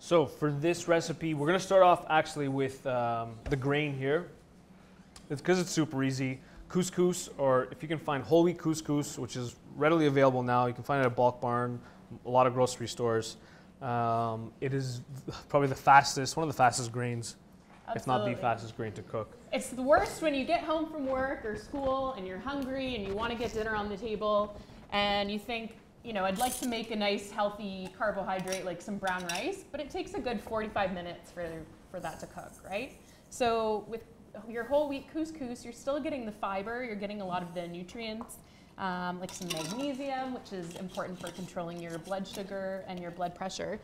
So for this recipe, we're gonna start off actually with the grain here. It's because it's super easy. Couscous, or if you can find whole wheat couscous, which is readily available now, you can find it at Bulk Barn, a lot of grocery stores. It is probably the fastest, one of the fastest grains, if not the fastest grain to cook. It's the worst when you get home from work or school and you're hungry and you want to get dinner on the table and you think, you know, I'd like to make a nice healthy carbohydrate like some brown rice, but it takes a good 45 minutes for that to cook, right? So with your whole wheat couscous, you're still getting the fiber, you're getting a lot of the nutrients, like some magnesium, which is important for controlling your blood sugar and your blood pressure.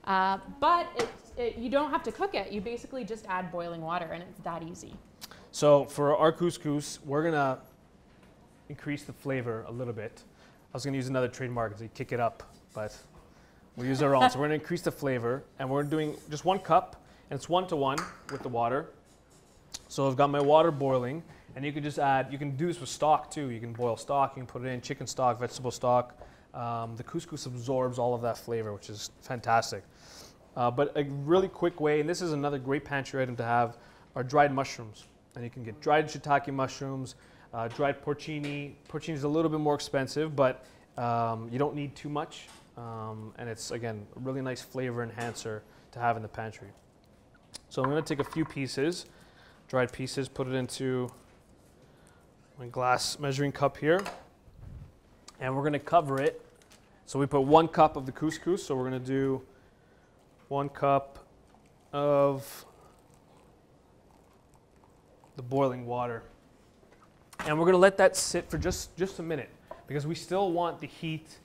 But you don't have to cook it. You basically just add boiling water, and it's that easy. So for our couscous, we're gonna increase the flavor a little bit. I was gonna use another trademark to kick it up, but we'll use our own. So we're gonna increase the flavor, and we're doing just 1 cup, and it's 1-to-1 with the water. So I've got my water boiling, and you can just add, you can do this with stock too. You can boil stock, you can put it in chicken stock, vegetable stock. The couscous absorbs all of that flavor, which is fantastic. But a really quick way, and this is another great pantry item to have, are dried mushrooms. And you can get dried shiitake mushrooms, dried porcini. Porcini is a little bit more expensive, but you don't need too much. And it's, again, a really nice flavor enhancer to have in the pantry. So I'm going to take a few pieces, dried pieces, put it into my glass measuring cup here. And we're going to cover it. So we put 1 cup of the couscous. So we're going to do 1 cup of the boiling water. And we're going to let that sit for just a minute, because we still want the heat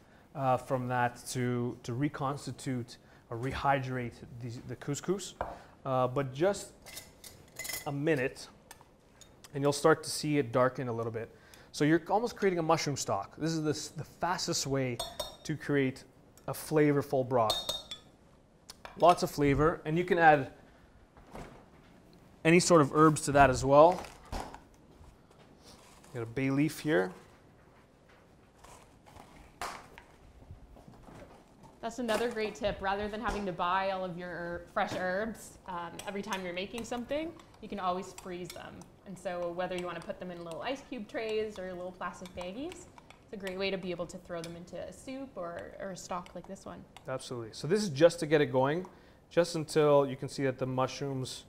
from that to reconstitute or rehydrate the couscous. But just a minute, and you'll start to see it darken a little bit. So you're almost creating a mushroom stock. This is the fastest way to create a flavorful broth. Lots of flavor, and you can add any sort of herbs to that as well. Got a bay leaf here. That's another great tip. Rather than having to buy all of your fresh herbs every time you're making something, you can always freeze them. And so whether you want to put them in little ice cube trays or little plastic baggies, it's a great way to be able to throw them into a soup or a stock like this one. Absolutely. So this is just to get it going, just until you can see that the mushrooms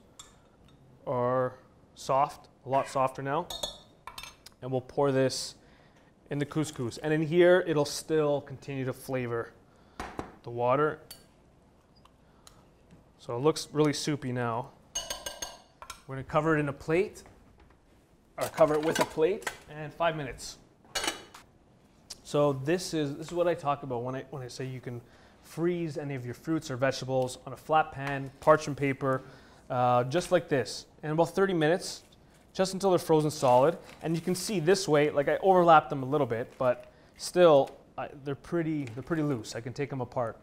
are soft, a lot softer now. And we'll pour this in the couscous. And in here, it'll still continue to flavor the water. So it looks really soupy now. We're gonna cover it in a plate, or cover it with a plate, and 5 minutes. So this is what I talk about when I say you can freeze any of your fruits or vegetables on a flat pan, parchment paper, just like this. In about 30 minutes, just until they're frozen solid. And you can see this way, like I overlap them a little bit, but still they're pretty loose. I can take them apart.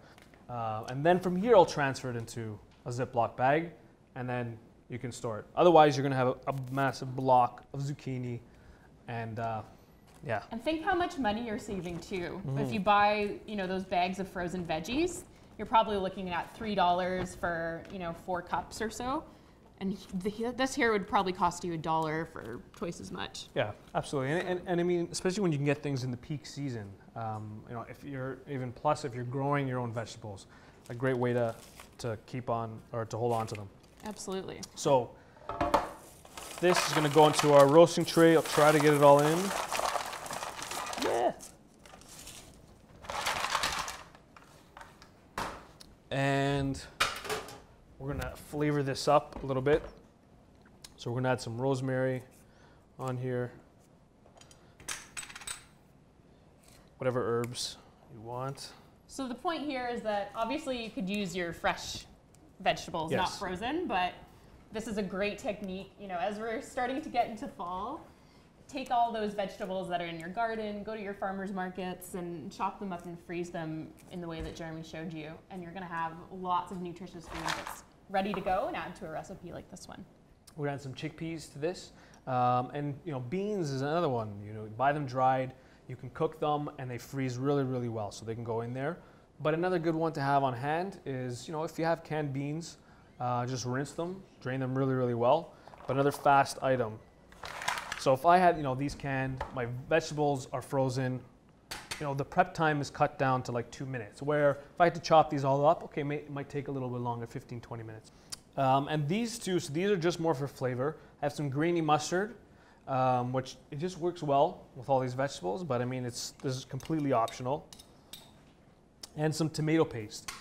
And then from here, I'll transfer it into a Ziploc bag, and then you can store it. Otherwise, you're gonna have a massive block of zucchini, and yeah. And think how much money you're saving too. If you buy, you know, those bags of frozen veggies, you're probably looking at $3 for, you know, 4 cups or so. And this here would probably cost you $1 for twice as much. Yeah, absolutely. And I mean, especially when you can get things in the peak season. You know, if you're if you're growing your own vegetables, a great way to keep on, or to hold on to them. Absolutely. So this is going to go into our roasting tray. I'll try to get it all in. Yeah. And we're going to flavor this up a little bit. So we're going to add some rosemary on here. Whatever herbs you want. So the point here is that obviously you could use your fresh vegetables, Yes. not frozen, but this is a great technique. You know, as we're starting to get into fall, take all those vegetables that are in your garden, go to your farmers markets and chop them up and freeze them in the way that Jeremy showed you. And you're gonna have lots of nutritious food that's ready to go and add to a recipe like this one. We're gonna add some chickpeas to this. And you know, beans is another one. You know, buy them dried. You can cook them and they freeze really, really well. So they can go in there. But another good one to have on hand is, if you have canned beans, just rinse them, drain them really, really well. But another fast item. So if I had, these canned, my vegetables are frozen, the prep time is cut down to like 2 minutes, where if I had to chop these all up, okay, it might take a little bit longer, 15, 20 minutes. And these two, so these are just more for flavor. I have some grainy mustard, which it just works well with all these vegetables, but I mean, this is completely optional. And some tomato paste.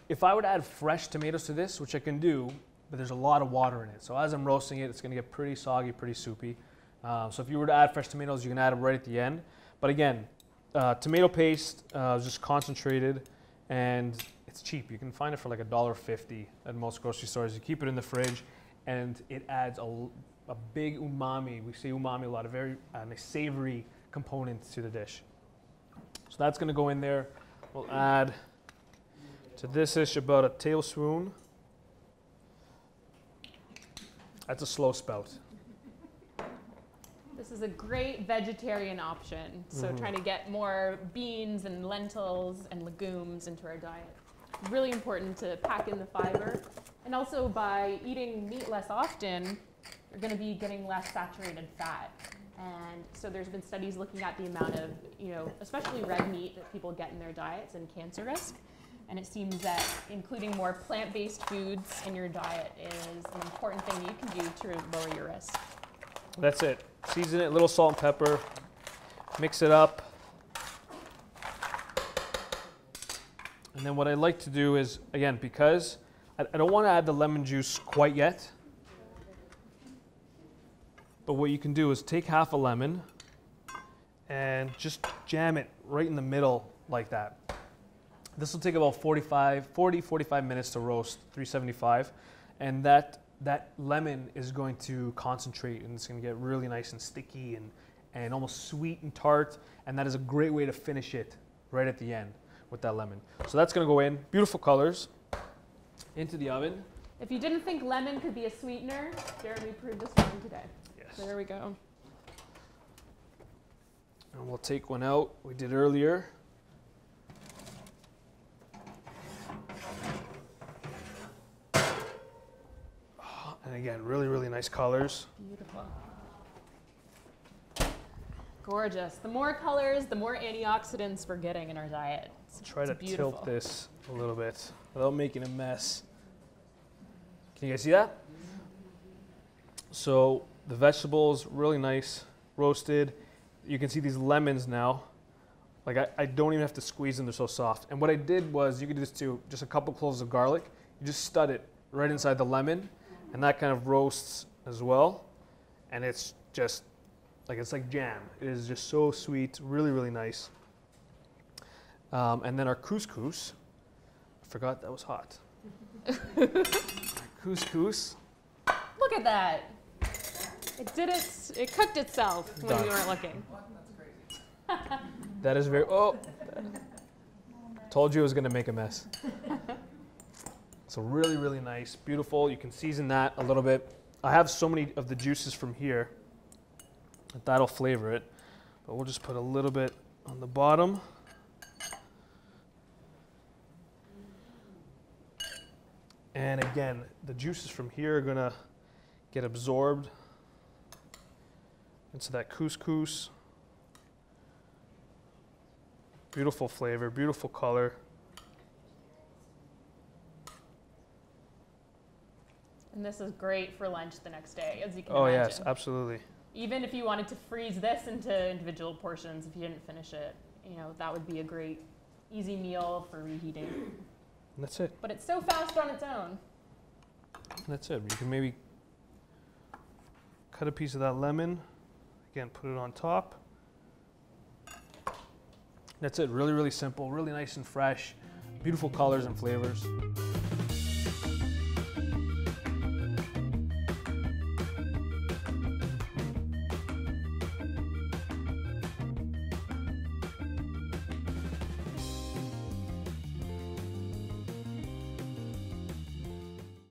If I would add fresh tomatoes to this, which I can do, but there's a lot of water in it. So as I'm roasting it, it's gonna get pretty soggy, pretty soupy. So if you were to add fresh tomatoes, you can add them right at the end. But again, tomato paste is just concentrated, and it's cheap. You can find it for like $1.50 at most grocery stores. You keep it in the fridge, and it adds a big umami. We say umami a lot, a very nice savory component to the dish. So that's gonna go in there. We'll add to this dish about a tablespoon. That's a slow spout. This is a great vegetarian option. So trying to get more beans and lentils and legumes into our diet. Really important to pack in the fiber. And also by eating meat less often, you're gonna be getting less saturated fat. And so there's been studies looking at the amount of, especially red meat that people get in their diets and cancer risk. And it seems that including more plant-based foods in your diet is an important thing you can do to lower your risk. That's it. Season it, a little salt and pepper, mix it up. And then what I like to do is, again, because I don't want to add the lemon juice quite yet, but what you can do is take half a lemon and just jam it right in the middle like that. This will take about 40-45 minutes to roast, 375, and that lemon is going to concentrate, and it's going to get really nice and sticky and almost sweet and tart, and that is a great way to finish it right at the end with that lemon. So that's going to go in, beautiful colors, into the oven. If you didn't think lemon could be a sweetener, Jeremy proved us wrong today. Yes. So there we go. And we'll take one out we did earlier. And again, really, really nice colors. Beautiful. Gorgeous. The more colors, the more antioxidants we're getting in our diet. Try to tilt this a little bit without making a mess. Can you guys see that? So the vegetables, really nice, roasted. You can see these lemons now. Like I don't even have to squeeze them, they're so soft. And what I did was, you could do this too, just a couple cloves of garlic. You just stud it right inside the lemon, and that kind of roasts as well. And it's just, it's like jam. It is just so sweet, really, really nice. And then our couscous, I forgot that was hot. Couscous. Look at that. It cooked itself when you weren't looking. That is very, told you it was gonna make a mess. So really, really nice, beautiful. You can season that a little bit. I have so many of the juices from here that that'll flavor it, but we'll just put a little bit on the bottom. And again, the juices from here are gonna get absorbed into that couscous. Beautiful flavor, beautiful color. And this is great for lunch the next day, as you can imagine. Oh yes, absolutely. Even if you wanted to freeze this into individual portions, if you didn't finish it, that would be a great, easy meal for reheating. And that's it. But it's so fast on its own. And that's it. You can maybe cut a piece of that lemon. Again, put it on top. That's it. Really, really simple. Really nice and fresh. Beautiful colors and flavors.